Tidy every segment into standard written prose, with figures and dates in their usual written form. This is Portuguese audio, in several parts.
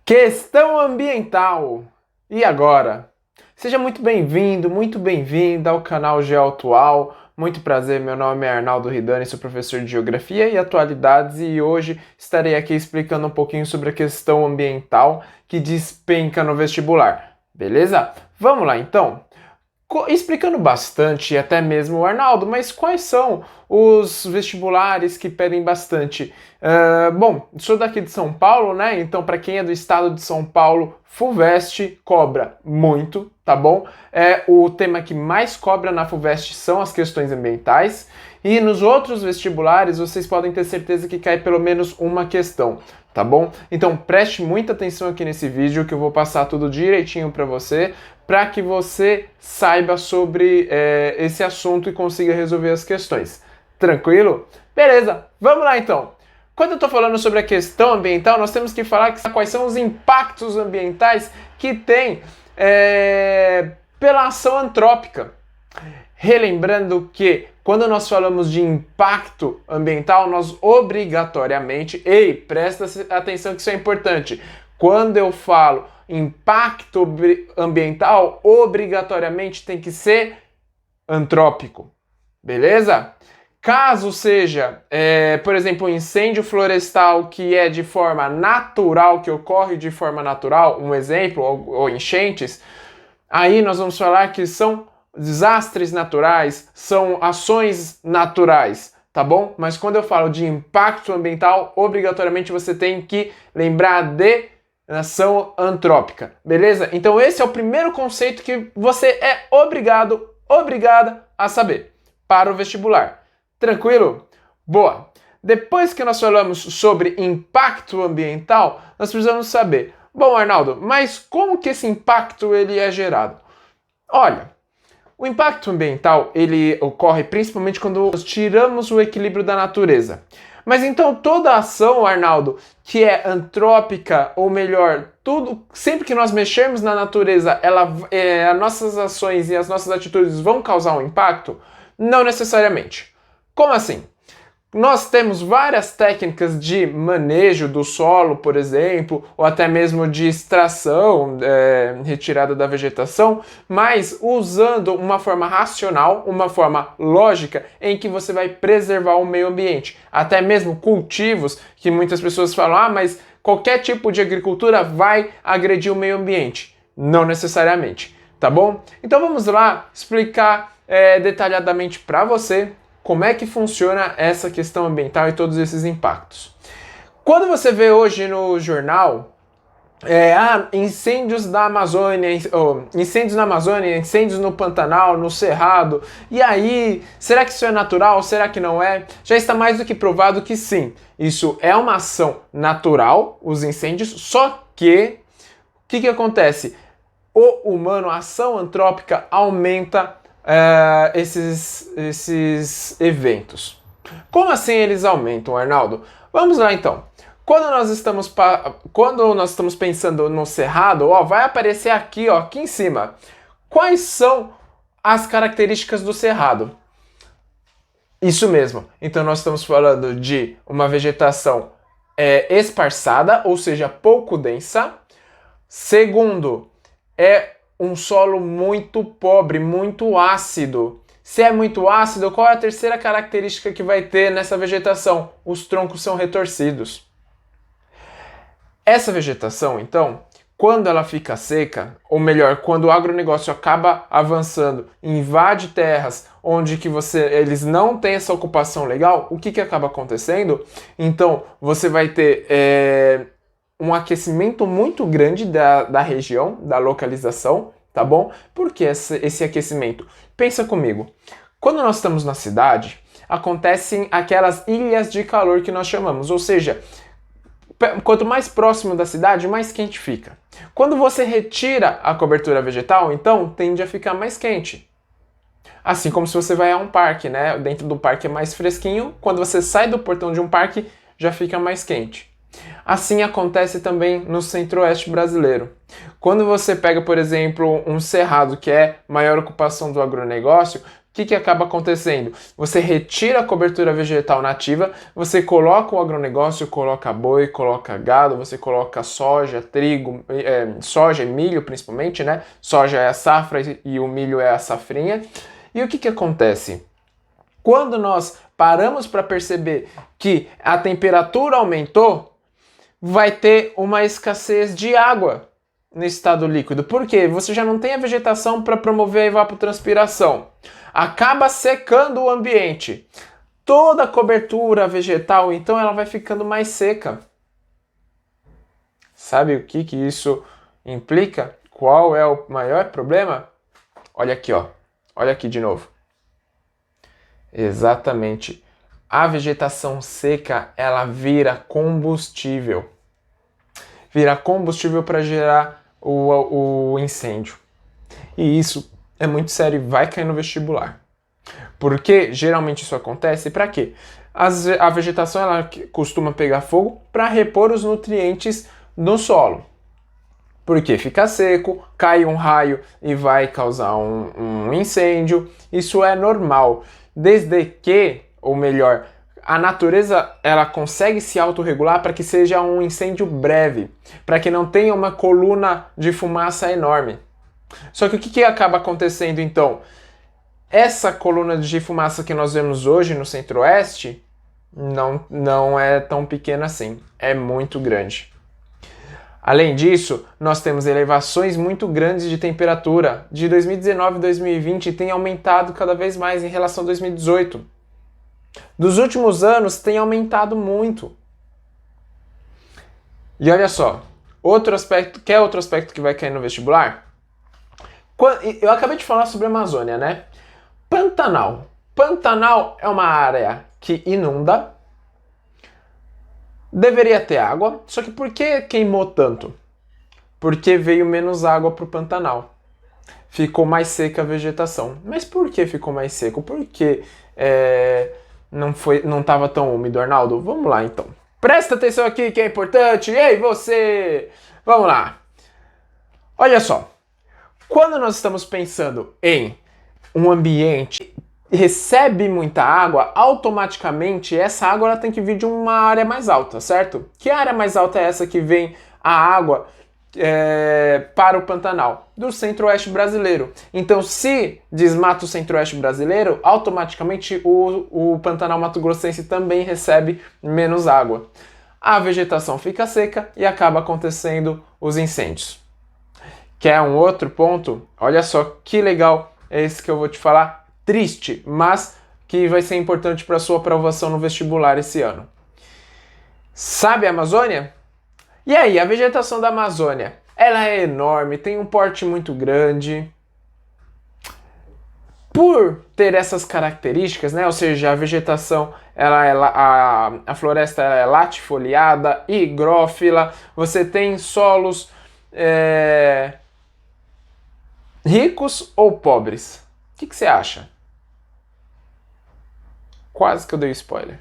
Questão ambiental. E agora? Seja muito bem-vinda ao canal GeoAtual. Muito prazer, meu nome é Arnaldo Ridani, sou professor de Geografia e Atualidades e hoje estarei aqui explicando um pouquinho sobre a questão ambiental que despenca no vestibular. Beleza? Vamos lá então? Explicando bastante, até mesmo o Arnaldo, mas quais são os vestibulares que pedem bastante? Bom, sou daqui de São Paulo, né? Então, para quem é do estado de São Paulo, FUVEST cobra muito, tá bom? O tema que mais cobra na FUVEST são as questões ambientais. E nos outros vestibulares, vocês podem ter certeza que cai pelo menos uma questão, tá bom? Então preste muita atenção aqui nesse vídeo que eu vou passar tudo direitinho para que você saiba sobre esse assunto e consiga resolver as questões. Tranquilo? Beleza, vamos lá então. Quando eu estou falando sobre a questão ambiental, nós temos que falar quais são os impactos ambientais que tem pela ação antrópica. Relembrando que quando nós falamos de impacto ambiental, nós obrigatoriamente, presta atenção que isso é importante, quando eu falo impacto ambiental, obrigatoriamente tem que ser antrópico, beleza? Caso seja, por exemplo, um incêndio florestal que é de forma natural, que ocorre de forma natural, um exemplo, ou enchentes, aí nós vamos falar que são desastres naturais, são ações naturais, tá bom? Mas quando eu falo de impacto ambiental, obrigatoriamente você tem que lembrar de ação antrópica, beleza? Então esse é o primeiro conceito que você é obrigada a saber para o vestibular. Tranquilo? Boa! Depois que nós falamos sobre impacto ambiental, nós precisamos saber, bom, Arnaldo, mas como que esse impacto ele é gerado? Olha, o impacto ambiental ele ocorre principalmente quando nós tiramos o equilíbrio da natureza. Mas então toda ação, Arnaldo, que é antrópica, ou melhor, tudo, sempre que nós mexermos na natureza, as nossas ações e as nossas atitudes vão causar um impacto? Não necessariamente. Como assim? Nós temos várias técnicas de manejo do solo, por exemplo, ou até mesmo de extração, retirada da vegetação, mas usando uma forma racional, uma forma lógica, em que você vai preservar o meio ambiente. Até mesmo cultivos, que muitas pessoas falam, mas qualquer tipo de agricultura vai agredir o meio ambiente. Não necessariamente, tá bom? Então vamos lá explicar detalhadamente para você como é que funciona essa questão ambiental e todos esses impactos. Quando você vê hoje no jornal, incêndios na Amazônia, incêndios no Pantanal, no Cerrado, e aí, será que isso é natural? Será que não é? Já está mais do que provado que sim, isso é uma ação natural, os incêndios, só que, o que acontece? O humano, a ação antrópica aumenta esses eventos. Como assim eles aumentam, Arnaldo? Vamos lá então. Quando nós estamos pensando no Cerrado, vai aparecer aqui em cima. Quais são as características do Cerrado? Isso mesmo. Então nós estamos falando de uma vegetação esparçada, ou seja, pouco densa. Segundo, um solo muito pobre, muito ácido. Se é muito ácido, qual é a terceira característica que vai ter nessa vegetação? Os troncos são retorcidos. Essa vegetação, então, quando ela fica seca, ou melhor, quando o agronegócio acaba avançando, invade terras onde eles não têm essa ocupação legal, o que acaba acontecendo? Então, você vai ter um aquecimento muito grande da região, da localização, tá bom? Por que esse aquecimento? Pensa comigo. Quando nós estamos na cidade, acontecem aquelas ilhas de calor que nós chamamos, ou seja, quanto mais próximo da cidade, mais quente fica. Quando você retira a cobertura vegetal, então, tende a ficar mais quente. Assim como se você vai a um parque, né? Dentro do parque é mais fresquinho, quando você sai do portão de um parque, já fica mais quente. Assim acontece também no centro-oeste brasileiro. Quando você pega, por exemplo, um cerrado que é maior ocupação do agronegócio, o que acaba acontecendo? Você retira a cobertura vegetal nativa, você coloca o agronegócio, coloca boi, coloca gado, você coloca soja, trigo, soja e milho principalmente, né? Soja é a safra e o milho é a safrinha. E o que acontece? Quando nós paramos para perceber que a temperatura aumentou, vai ter uma escassez de água no estado líquido. Por quê? Você já não tem a vegetação para promover a evapotranspiração. Acaba secando o ambiente. Toda a cobertura vegetal, então, ela vai ficando mais seca. Sabe o que isso implica? Qual é o maior problema? Olha aqui, ó. Olha aqui de novo. Exatamente. A vegetação seca, ela vira combustível. Vira combustível para gerar o incêndio. E isso é muito sério e vai cair no vestibular. Porque geralmente isso acontece para quê? A vegetação ela costuma pegar fogo para repor os nutrientes no solo. Porque fica seco, cai um raio e vai causar um incêndio. Isso é normal. Desde que, ou melhor, a natureza ela consegue se autorregular para que seja um incêndio breve, para que não tenha uma coluna de fumaça enorme. Só que o que acaba acontecendo então? Essa coluna de fumaça que nós vemos hoje no Centro-Oeste não é tão pequena assim, é muito grande. Além disso, nós temos elevações muito grandes de temperatura. De 2019 a 2020 tem aumentado cada vez mais em relação a 2018. Dos últimos anos tem aumentado muito. E olha só, quer outro aspecto que vai cair no vestibular? Eu acabei de falar sobre a Amazônia, né? Pantanal. Pantanal é uma área que inunda. Deveria ter água, só que por que queimou tanto? Porque veio menos água para o Pantanal. Ficou mais seca a vegetação. Mas por que ficou mais seco? Porque não estava tão úmido, Arnaldo? Vamos lá então. Presta atenção aqui que é importante. Ei, você! Vamos lá. Olha só. Quando nós estamos pensando em um ambiente que recebe muita água, automaticamente essa água ela tem que vir de uma área mais alta, certo? Que área mais alta é essa que vem a água para o Pantanal? Do Centro-Oeste brasileiro. Então, se desmata o Centro-Oeste brasileiro, automaticamente o Pantanal Mato-Grossense também recebe menos água. A vegetação fica seca e acaba acontecendo os incêndios. Quer um outro ponto? Olha só que legal é esse que eu vou te falar. Triste, mas que vai ser importante para a sua aprovação no vestibular esse ano. Sabe a Amazônia? E aí, a vegetação da Amazônia? Ela é enorme, tem um porte muito grande. Por ter essas características, né? Ou seja, a vegetação, a floresta ela é latifoliada, higrófila, você tem solos ricos ou pobres? O que você acha? Quase que eu dei spoiler.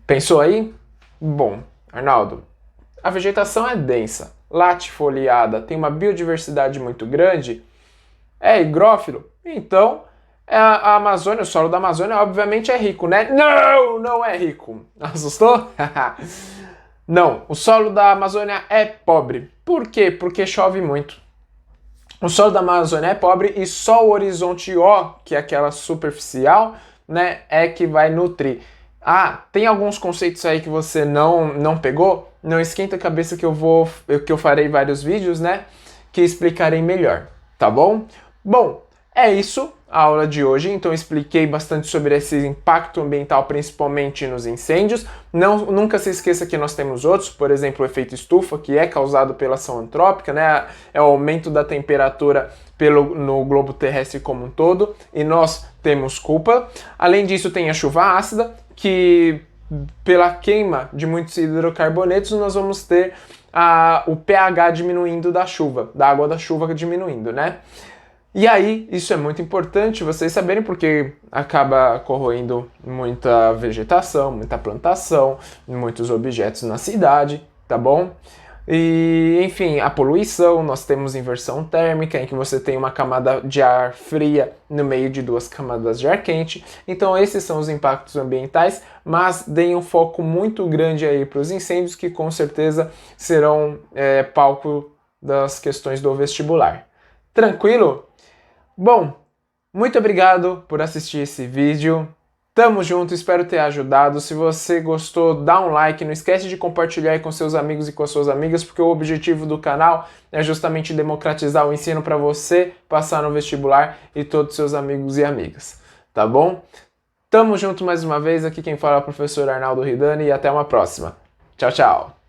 Pensou aí? Bom, Arnaldo, a vegetação é densa, latifoliada, tem uma biodiversidade muito grande, é higrófilo, então a Amazônia, o solo da Amazônia obviamente é rico, né? Não, não é rico. Assustou? Não, o solo da Amazônia é pobre. Por quê? Porque chove muito. O solo da Amazônia é pobre e só o horizonte O, que é aquela superficial, né, é que vai nutrir. Ah, tem alguns conceitos aí que você não pegou? Não esquenta a cabeça que eu farei vários vídeos, né, que explicarei melhor, tá bom? Bom, é isso a aula de hoje, então eu expliquei bastante sobre esse impacto ambiental, principalmente nos incêndios. Nunca se esqueça que nós temos outros, por exemplo, o efeito estufa, que é causado pela ação antrópica, né? É o aumento da temperatura no globo terrestre como um todo, e nós temos culpa. Além disso, tem a chuva ácida, que pela queima de muitos hidrocarbonetos, nós vamos ter o pH diminuindo da chuva, da água da chuva diminuindo, né? E aí, isso é muito importante vocês saberem porque acaba corroendo muita vegetação, muita plantação, muitos objetos na cidade, tá bom? E, enfim, a poluição, nós temos inversão térmica, em que você tem uma camada de ar fria no meio de duas camadas de ar quente. Então esses são os impactos ambientais, mas deem um foco muito grande aí para os incêndios, que com certeza serão palco das questões do vestibular. Tranquilo? Bom, muito obrigado por assistir esse vídeo. Tamo junto, espero ter ajudado. Se você gostou, dá um like. Não esquece de compartilhar aí com seus amigos e com suas amigas, porque o objetivo do canal é justamente democratizar o ensino para você passar no vestibular e todos os seus amigos e amigas. Tá bom? Tamo junto mais uma vez. Aqui quem fala é o professor Arnaldo Ridani e até uma próxima. Tchau, tchau!